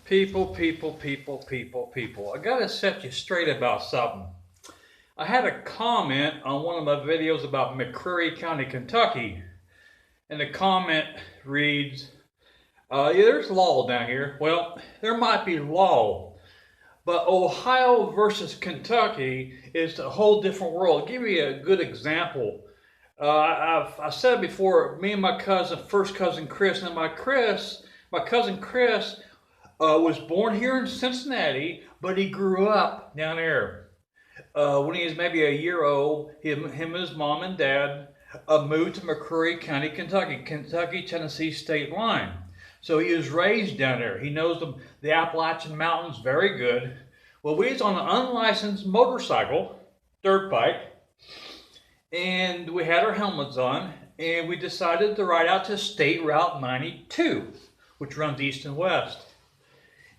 People. I gotta set you straight about something. I had a comment on one of my videos about McCreary County, Kentucky, and the comment reads, yeah, there's law down here. Well, there might be law, but Ohio versus Kentucky is a whole different world. I'll give you a good example. I said it before, me and my cousin, first cousin Chris, and my cousin Chris was born here in Cincinnati, but he grew up down there. When he was maybe a year old, him and his mom and dad moved to McCreary County, Kentucky-Tennessee state line. So he was raised down there. He knows the Appalachian Mountains very good. Well, we was on an unlicensed motorcycle, dirt bike, and we had our helmets on, and we decided to ride out to State Route 92, which runs east and west.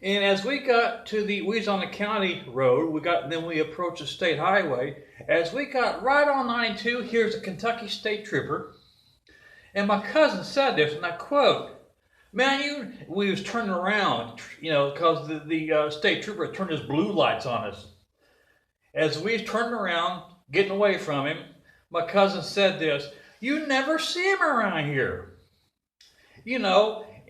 And as we got to we was on the county road, then we approached the state highway. As we got right on 92, here's a Kentucky state trooper. And my cousin said this, and I quote, man, we was turning around, because the state trooper turned his blue lights on us. As we was turning around, getting away from him, my cousin said this, you never see him around here.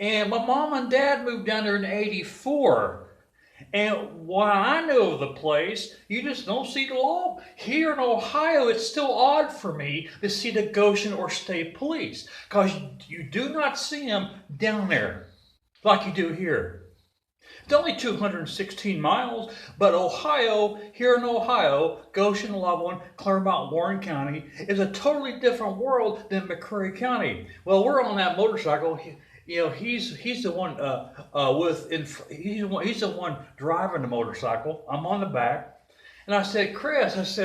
And my mom and dad moved down there in '84. And what I know of the place, you just don't see the law. Here in Ohio, it's still odd for me to see the Goshen or state police, because you do not see them down there like you do here. It's only 216 miles, but here in Ohio, Goshen, Loveland, Claremont, Warren County, is a totally different world than McCreary County. Well, we're on that motorcycle. He's the one he's the one driving the motorcycle. I'm on the back, and I said, Chris,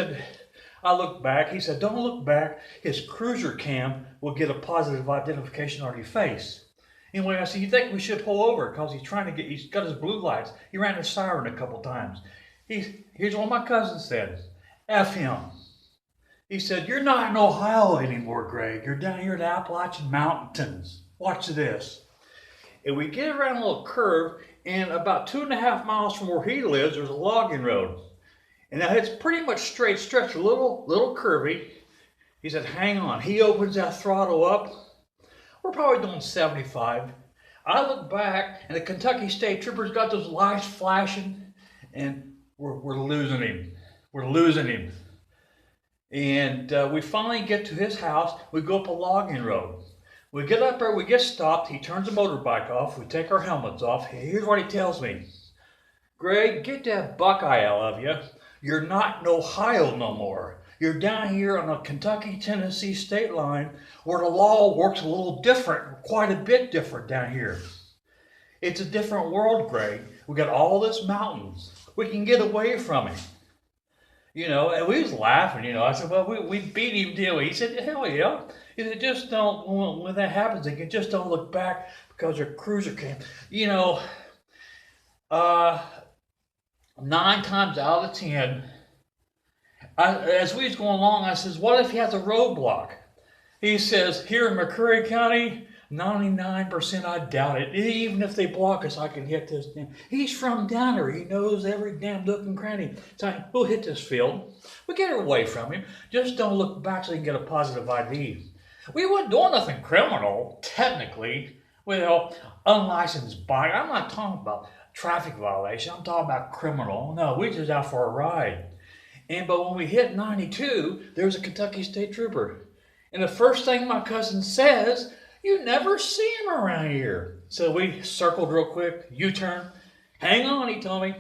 I looked back. He said, don't look back. His cruiser cam will get a positive identification on your face. Anyway, I said, you think we should pull over? Because he's got his blue lights. He ran his siren a couple times. Here's what my cousin said, F him. He said, you're not in Ohio anymore, Greg. You're down here in the Appalachian Mountains. Watch this. And we get around a little curve, and about 2.5 miles from where he lives, there's a logging road. And now it's pretty much straight stretch, a little curvy. He said, hang on. He opens that throttle up. We're probably doing 75. I look back, and the Kentucky State Trooper's got those lights flashing, and we're losing him. We're losing him. And we finally get to his house. We go up a logging road. We get up there, we get stopped. He turns the motorbike off. We take our helmets off. Here's what he tells me. Greg, get that Buckeye out of you. You're not in Ohio no more. You're down here on the Kentucky-Tennessee state line where the law works a little different, quite a bit different down here. It's a different world, Greg. We got all this mountains. We can get away from him. And we was laughing, I said, well, we beat him, didn't we? He said, hell yeah. He said, just don't, when that happens, they can just don't look back because their cruiser came. 9 times out of 10, as we was going along, I says, what if he has a roadblock? He says, here in McCreary County, 99% I doubt it. Even if they block us, I can hit this. He's from down there. He knows every damn nook and cranny. So we'll hit this field. We get away from him. Just don't look back so you can get a positive ID. We weren't doing nothing criminal, technically. Well, unlicensed bike. I'm not talking about traffic violation. I'm talking about criminal. No, we just out for a ride. But when we hit 92, there's a Kentucky State Trooper. And the first thing my cousin says, you never see him around here. So we circled real quick, U-turn. Hang on, he told me.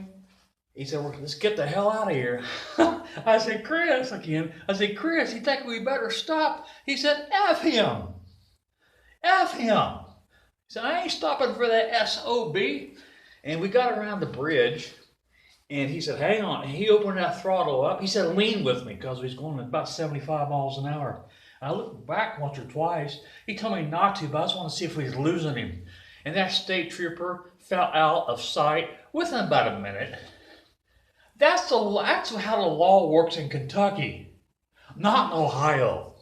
He said, well, let's get the hell out of here. I said, Chris, you think we better stop? He said, F him. F him. He said, I ain't stopping for that SOB. And we got around the bridge, and he said, hang on. And he opened that throttle up. He said, lean with me, because he's going at about 75 miles an hour. I looked back once or twice. He told me not to, but I just want to see if we was losing him. And that state trooper fell out of sight within about a minute. That's how the law works in Kentucky, not in Ohio.